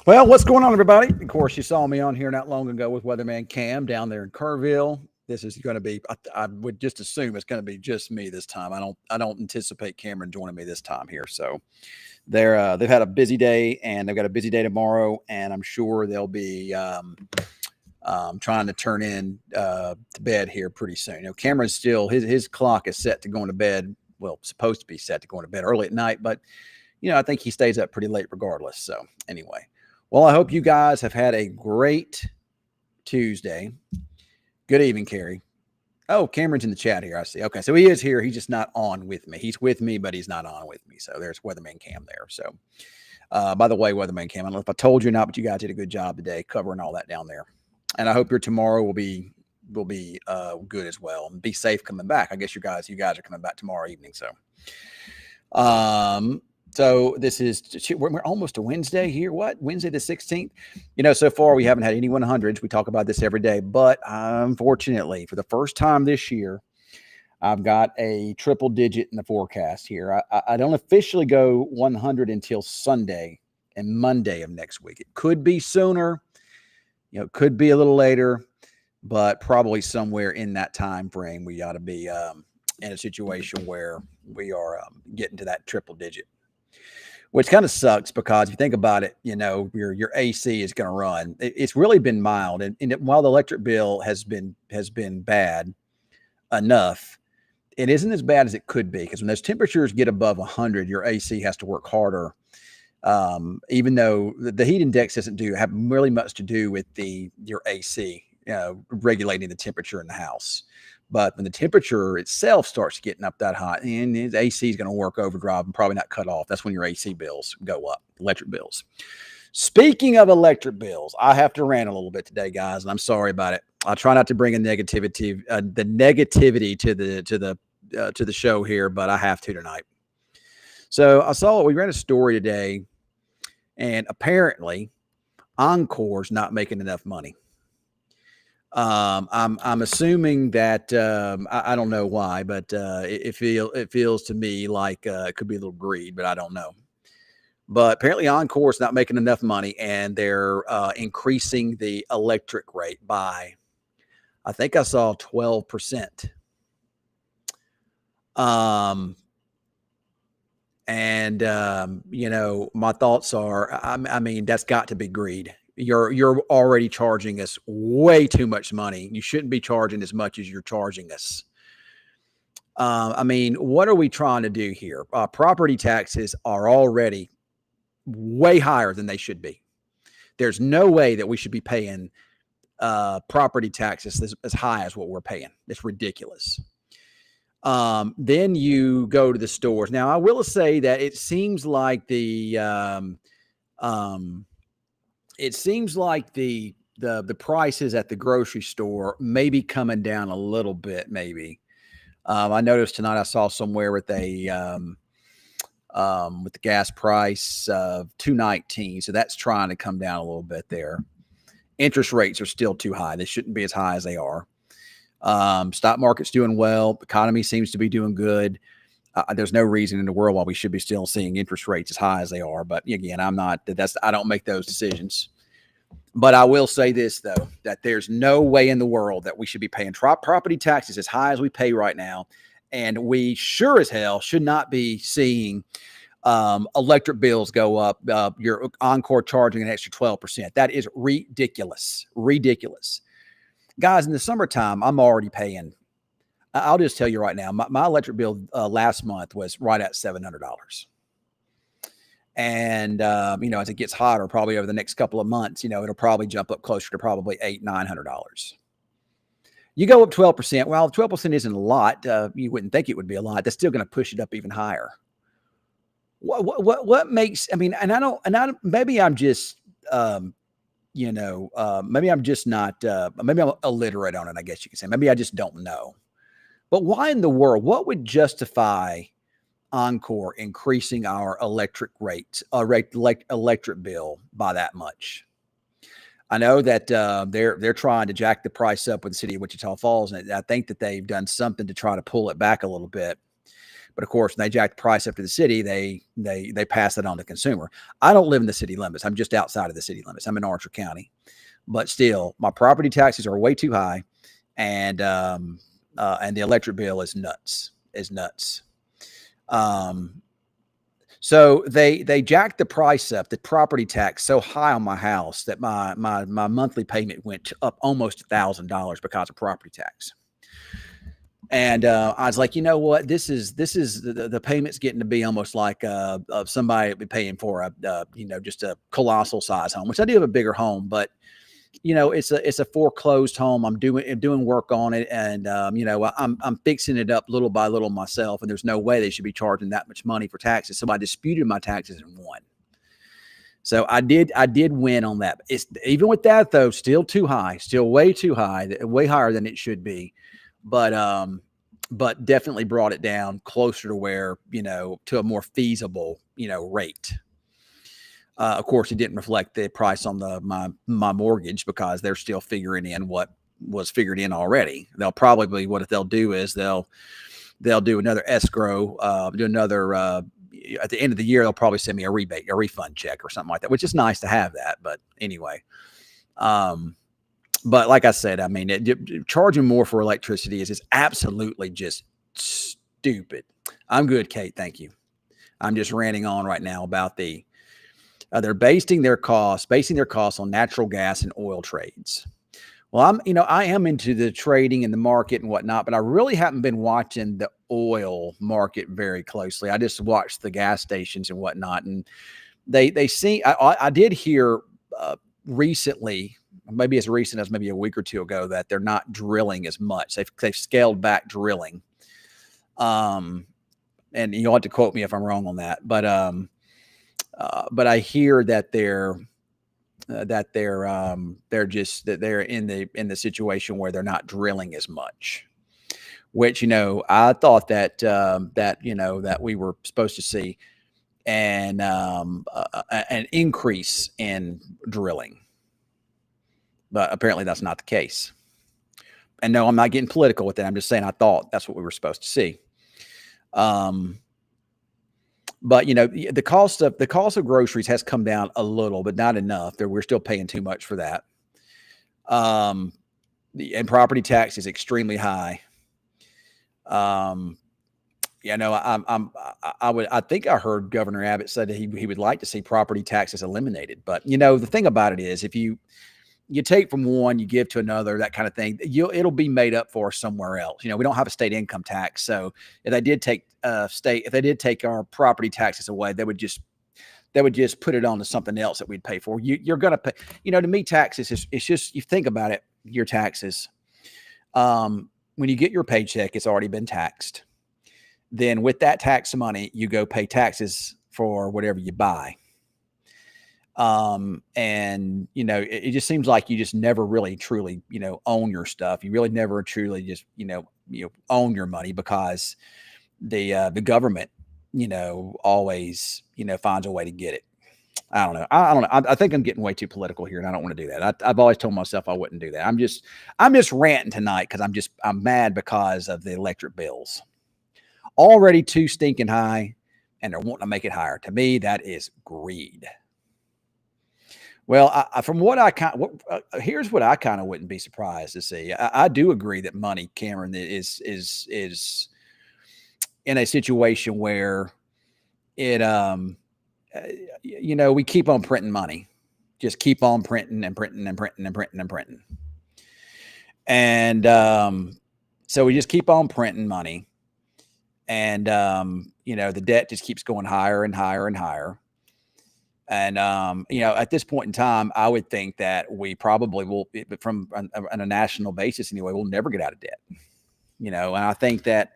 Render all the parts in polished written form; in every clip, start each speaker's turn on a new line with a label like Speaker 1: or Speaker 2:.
Speaker 1: Well, what's going on, everybody? Of course, you saw me on here not long ago with Weatherman Cam down there in Kerrville. This is going to be. I would just assume it's going to be just me this time. I don't anticipate Cameron joining me this time here. So they've had a busy day and they've got a busy day tomorrow, and I'm sure they'll be trying to turn in to bed here pretty soon. Cameron's still his clock is set to going to bed. Well, supposed to be set to going to bed early at night, but I think he stays up pretty late regardless. So anyway. Well, I hope you guys have had a great Tuesday. Good evening, Carrie. Oh, Cameron's in the chat here. I see. Okay, so he is here. He's just not on with me. He's with me, but he's not on with me. So there's Weatherman Cam there. So, by the way, Weatherman Cam, I don't know if I told you or not, but you guys did a good job today covering all that down there. And I hope your tomorrow will be good as well. And be safe coming back. I guess you guys are coming back tomorrow evening. So this is, we're almost to Wednesday here. What? Wednesday the 16th? So far we haven't had any 100s. We talk about this every day. But unfortunately, for the first time this year, I've got a triple digit in the forecast here. I don't officially go 100 until Sunday and Monday of next week. It could be sooner. It could be a little later. But probably somewhere in that time frame, we ought to be in a situation where we are getting to that triple digit. Which kind of sucks because if you think about it, your AC is going to run. It's really been mild, and while the electric bill has been bad enough, it isn't as bad as it could be because when those temperatures get above 100, your AC has to work harder. Even though the heat index doesn't have really much to do with your AC, regulating the temperature in the house. But when the temperature itself starts getting up that hot, and the AC is going to work overdrive and probably not cut off, that's when your AC bills go up, electric bills. Speaking of electric bills, I have to rant a little bit today, guys, and I'm sorry about it. I'll try not to bring the negativity to the show here, but I have to tonight. So we ran a story today, and apparently Encore's not making enough money. I'm assuming that I don't know why, but it feels to me like it could be a little greed, but I don't know. But apparently Encore is not making enough money, and they're increasing the electric rate by, I think I saw 12%. My thoughts are, I mean, that's got to be greed. You're already charging us way too much money. You shouldn't be charging as much as you're charging us. I mean, what are we trying to do here? Property taxes are already way higher than they should be. There's no way that we should be paying property taxes as high as what we're paying. It's ridiculous. Then you go to the stores. Now, I will say that it seems like the prices at the grocery store may be coming down a little bit. Maybe I noticed tonight I saw somewhere with the gas price of $2.19, so that's trying to come down a little bit there. Interest rates are still too high; they shouldn't be as high as they are. Stock market's doing well. Economy seems to be doing good. There's no reason in the world why we should be still seeing interest rates as high as they are. But again, I don't make those decisions. But I will say this, though, that there's no way in the world that we should be paying property taxes as high as we pay right now. And we sure as hell should not be seeing electric bills go up. Your Encore charging an extra 12%. That is ridiculous. Ridiculous. Guys, in the summertime, I'm already paying. I'll just tell you right now, my electric bill last month was right at $700. And, as it gets hotter, probably over the next couple of months, it'll probably jump up closer to probably $800-900. You go up 12%. Well, 12% isn't a lot. You wouldn't think it would be a lot. That's still going to push it up even higher. What makes, I mean, maybe I'm just, maybe I'm just not, maybe I'm illiterate on it, I guess you could say. Maybe I just don't know. But why in the world, what would justify Encore increasing our electric rates, electric bill by that much? I know that they're trying to jack the price up with the city of Wichita Falls, and I think that they've done something to try to pull it back a little bit. But of course, when they jack the price up to the city, they pass it on to consumer. I don't live in the city limits. I'm just outside of the city limits. I'm in Archer County, but still, my property taxes are way too high, and the electric bill is nuts. Is nuts. Um, so they jacked the price up, the property tax so high on my house that my monthly payment went up almost $1,000 because of property tax. And I was like, you know what? This is the payment's getting to be almost like somebody would be paying for just a colossal size home, which I do have a bigger home, but it's a foreclosed home. I'm doing work on it, and I'm fixing it up little by little myself. And there's no way they should be charging that much money for taxes. So I disputed my taxes and won. So I did win on that. It's even with that though, still too high, still way too high, way higher than it should be. But definitely brought it down closer to where, to a more feasible, rate. Of course, it didn't reflect the price on my mortgage because they're still figuring in what was figured in already. They'll probably, what they'll do is they'll do another escrow, do another, at the end of the year, they'll probably send me a refund check or something like that, which is nice to have that. But anyway, but like I said, I mean, charging more for electricity is absolutely just stupid. I'm good, Kate. Thank you. I'm just ranting on right now about they're basing their costs on natural gas and oil trades. Well, I am into the trading and the market and whatnot, but I really haven't been watching the oil market very closely. I just watched the gas stations and whatnot, and they seem. I did hear recently, maybe as recent as maybe a week or two ago, that they're not drilling as much. They've scaled back drilling. And you'll have to quote me if I'm wrong on that, but I hear that they're in the situation where they're not drilling as much, which, I thought that we were supposed to see an increase in drilling, but apparently that's not the case. And no, I'm not getting political with it. I'm just saying I thought that's what we were supposed to see. But the cost of groceries has come down a little, but not enough. We're still paying too much for that. And property tax is extremely high. I think I heard Governor Abbott said that he would like to see property taxes eliminated. But the thing about it is, if you take from one, you give to another, that kind of thing, it'll be made up for somewhere else. We don't have a state income tax. So if they did take our property taxes away, they would just put it on to something else that we'd pay for. You're going to pay, to me, taxes it's just, you think about it, your taxes. When you get your paycheck, it's already been taxed. Then with that tax money, you go pay taxes for whatever you buy. And it just seems like you just never really truly, own your stuff. You really never truly just, own your money, because the government, always, finds a way to get it. I don't know. I think I'm getting way too political here, and I don't want to do that. I've always told myself I wouldn't do that. I'm just ranting tonight because I'm mad because of the electric bills. Already too stinking high, and they're wanting to make it higher. To me, that is greed. Well, here's what I kind of wouldn't be surprised to see. I do agree that money, Cameron, is in a situation where it, we keep on printing money, just keep on printing and printing and printing and printing and printing. And so we just keep on printing money, and the debt just keeps going higher and higher and higher. And, at this point in time, I would think that we probably will, from on a national basis anyway, we'll never get out of debt, and I think that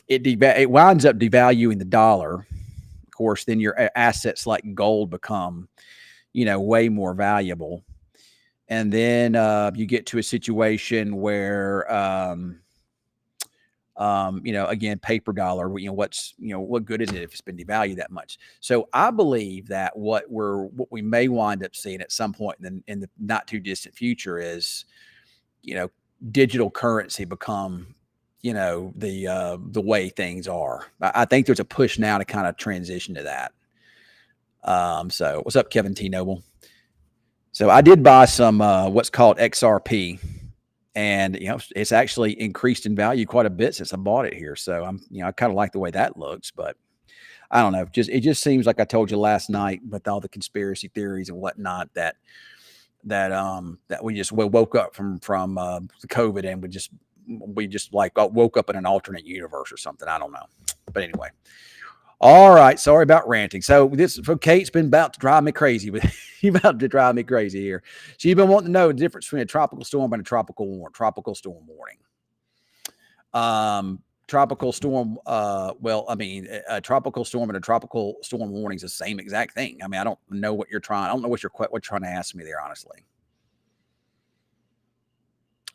Speaker 1: it winds up devaluing the dollar. Of course, then your assets like gold become, way more valuable. And then you get to a situation where, again, paper dollar, what good is it if it's been devalued that much? So I believe that what we may wind up seeing at some point in the not too distant future is, digital currency become the way things are. I think there's a push now to kind of transition to that. So what's up, Kevin T. Noble? So I did buy some what's called XRP, and it's actually increased in value quite a bit since I bought it here. So I kind of like the way that looks, but I don't know. It just seems like I told you last night with all the conspiracy theories and whatnot that we just woke up from the COVID, and we just like woke up in an alternate universe or something. I don't know, but anyway. All right, sorry about ranting. So Kate's been about to drive me crazy, but she's about to drive me crazy here. She's been wanting to know the difference between a tropical storm and a tropical storm warning. Tropical storm. A tropical storm and a tropical storm warning is the same exact thing. I mean, I don't know what you're trying. I don't know what you're trying to ask me there, honestly.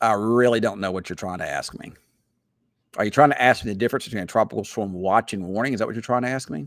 Speaker 1: I really don't know what you're trying to ask me. Are you trying to ask me the difference between a tropical storm watch and warning? Is that what you're trying to ask me?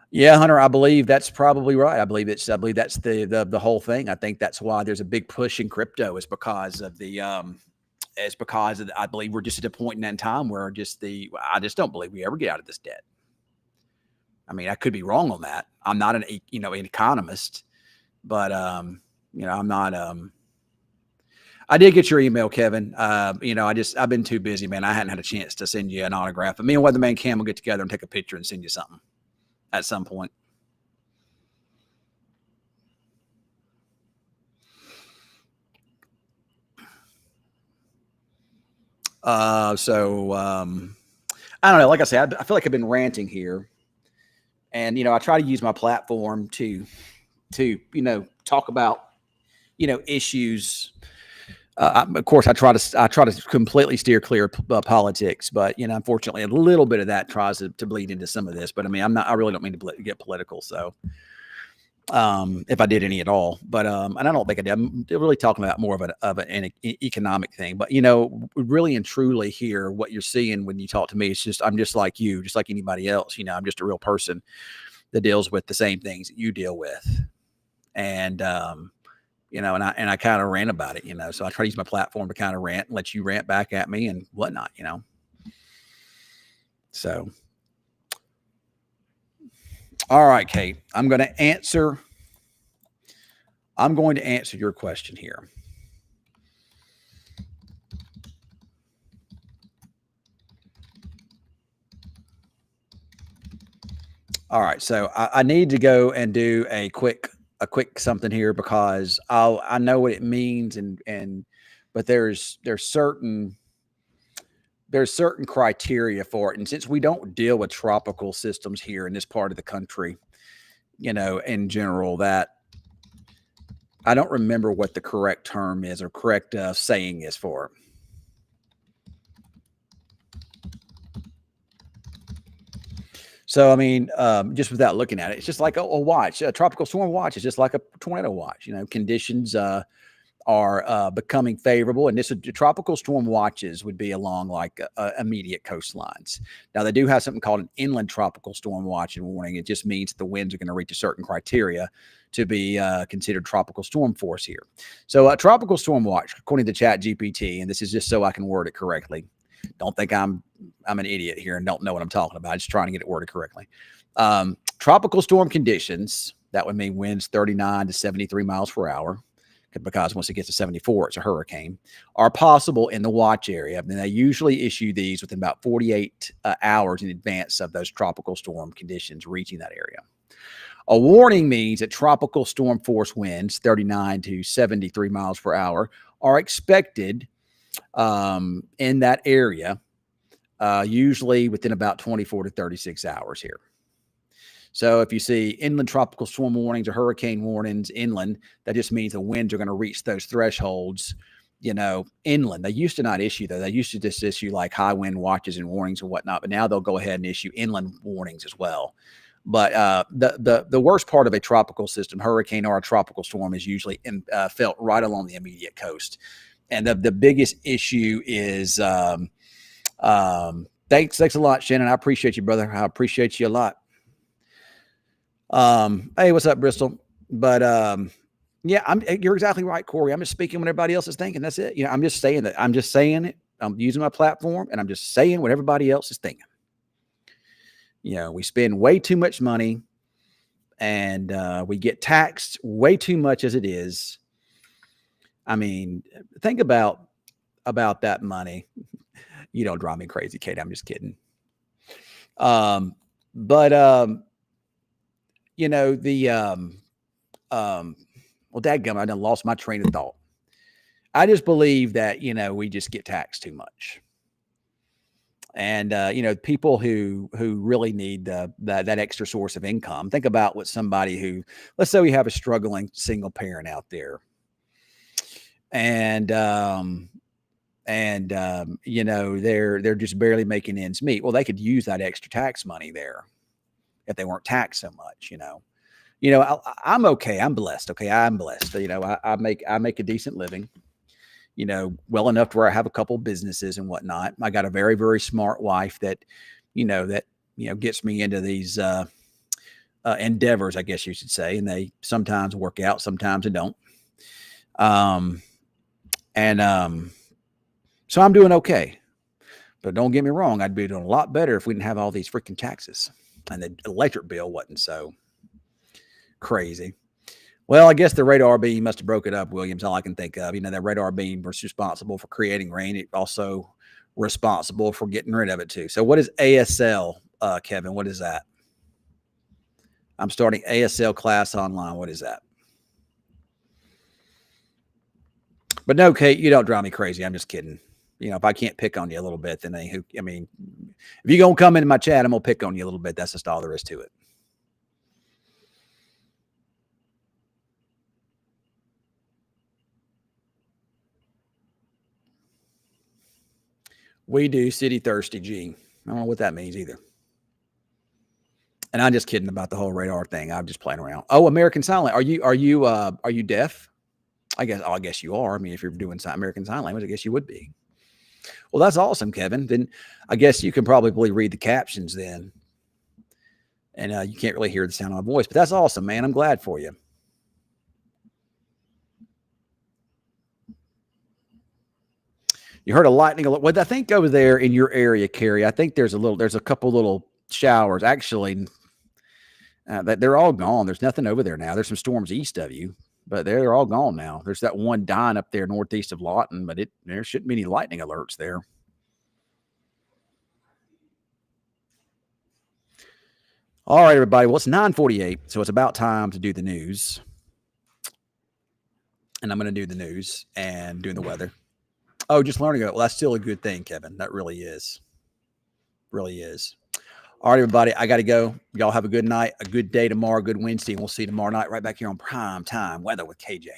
Speaker 1: Yeah, Hunter, I believe that's probably right. I believe that's the whole thing. I think that's why there's a big push in crypto is because of I believe we're just at a point in time where I just don't believe we ever get out of this debt. I mean, I could be wrong on that. I'm not an economist, but I'm not I did get your email, Kevin. I've been too busy, man. I hadn't had a chance to send you an autograph. But me and Weatherman Cam will get together and take a picture and send you something at some point. I don't know. Like I said, I feel like I've been ranting here, and I try to use my platform to talk about issues. Of course, I try to completely steer clear of politics, but unfortunately, a little bit of that tries to bleed into some of this. But I mean, I really don't mean to get political. So, if I did any at all, but and I don't think I did. I'm really talking about more of an economic thing. But really and truly, here, what you're seeing when you talk to me, I'm just like you, just like anybody else. I'm just a real person that deals with the same things that you deal with, and and I kind of rant about it, so I try to use my platform to kind of rant and let you rant back at me and whatnot, So, all right, Kate, I'm going to answer your question here. All right. So I need to go and do a quick something here because I know what it means but there's certain criteria for it. And since we don't deal with tropical systems here in this part of the country, in general, that I don't remember what the correct term is or correct saying is for it. So, I mean, just without looking at it, it's just like a watch. A tropical storm watch is just like a tornado watch. Conditions are becoming favorable, and this tropical storm watches would be along like immediate coastlines. Now, they do have something called an inland tropical storm watch and warning. It just means the winds are going to reach a certain criteria to be considered tropical storm force here. So, a tropical storm watch, according to ChatGPT, and this is just so I can word it correctly. Don't think I'm an idiot here and don't know what I'm talking about. I'm just trying to get it worded correctly. Tropical storm conditions, that would mean winds 39 to 73 miles per hour, because once it gets to 74, it's a hurricane, are possible in the watch area. And they usually issue these within about 48 hours in advance of those tropical storm conditions reaching that area. A warning means that tropical storm force winds 39 to 73 miles per hour are expected in that area, usually within about 24 to 36 hours here. So if you see inland tropical storm warnings or hurricane warnings inland, that just means the winds are going to reach those thresholds, inland. They used to not issue those. They used to just issue like high wind watches and warnings and whatnot, but now they'll go ahead and issue inland warnings as well. But the worst part of a tropical system, hurricane or a tropical storm, is usually felt right along the immediate coast. And the biggest issue is thanks a lot, Shannon. I appreciate you, brother. I appreciate you a lot. Hey, what's up, Bristol? But Yeah, you're exactly right, Corey. I'm just speaking what everybody else is thinking. That's it. I'm just saying that. I'm just saying it. I'm using my platform and I'm just saying what everybody else is thinking. We spend way too much money and we get taxed way too much as it is. I mean, think about that money. You don't drive me crazy, Kate. I'm just kidding. But the well, dadgum, I done lost my train of thought. I just believe that we just get taxed too much, and people who really need that extra source of income. Think about what somebody who, let's say, we have a struggling single parent out there, and they're just barely making ends meet. Well, they could use that extra tax money there if they weren't taxed so much. I'm okay. I'm blessed. Okay, I'm blessed. I make a decent living. Well enough to where I have a couple businesses and whatnot. I got a very, very smart wife that gets me into these endeavors, I guess you should say, and they sometimes work out, sometimes they don't. And so I'm doing okay. But don't get me wrong, I'd be doing a lot better if we didn't have all these freaking taxes and the electric bill wasn't so crazy. Well, I guess the radar beam must have broke it up, Williams, all I can think of. That radar beam was responsible for creating rain. It also responsible for getting rid of it too. So what is ASL, Kevin? What is that? I'm starting ASL class online. What is that? But no, Kate, you don't drive me crazy. I'm just kidding. If I can't pick on you a little bit, then if you're going to come into my chat, I'm going to pick on you a little bit. That's just all there is to it. We do city thirsty, G. I don't know what that means either. And I'm just kidding about the whole radar thing. I'm just playing around. Oh, American Sign Language. Are you deaf? I guess you are. If you're doing American Sign Language, I guess you would be. Well, that's awesome, Kevin. Then I guess you can probably read the captions then. And you can't really hear the sound of my voice, but that's awesome, man. I'm glad for you. You heard a lightning alert. Well, I think over there in your area, Carrie, I think there's a couple little showers. Actually, that they're all gone. There's nothing over there now. There's some storms east of you, but they're all gone now. There's that one dying up there northeast of Lawton, but there shouldn't be any lightning alerts there. All right, everybody. Well, it's 9:48, so it's about time to do the news. And I'm going to do the news and doing the weather. Oh, just learning it. Well, that's still a good thing, Kevin. That really is. Really is. All right, everybody. I got to go. Y'all have a good night, a good day tomorrow, good Wednesday. And we'll see you tomorrow night right back here on Prime Time Weather with KJ.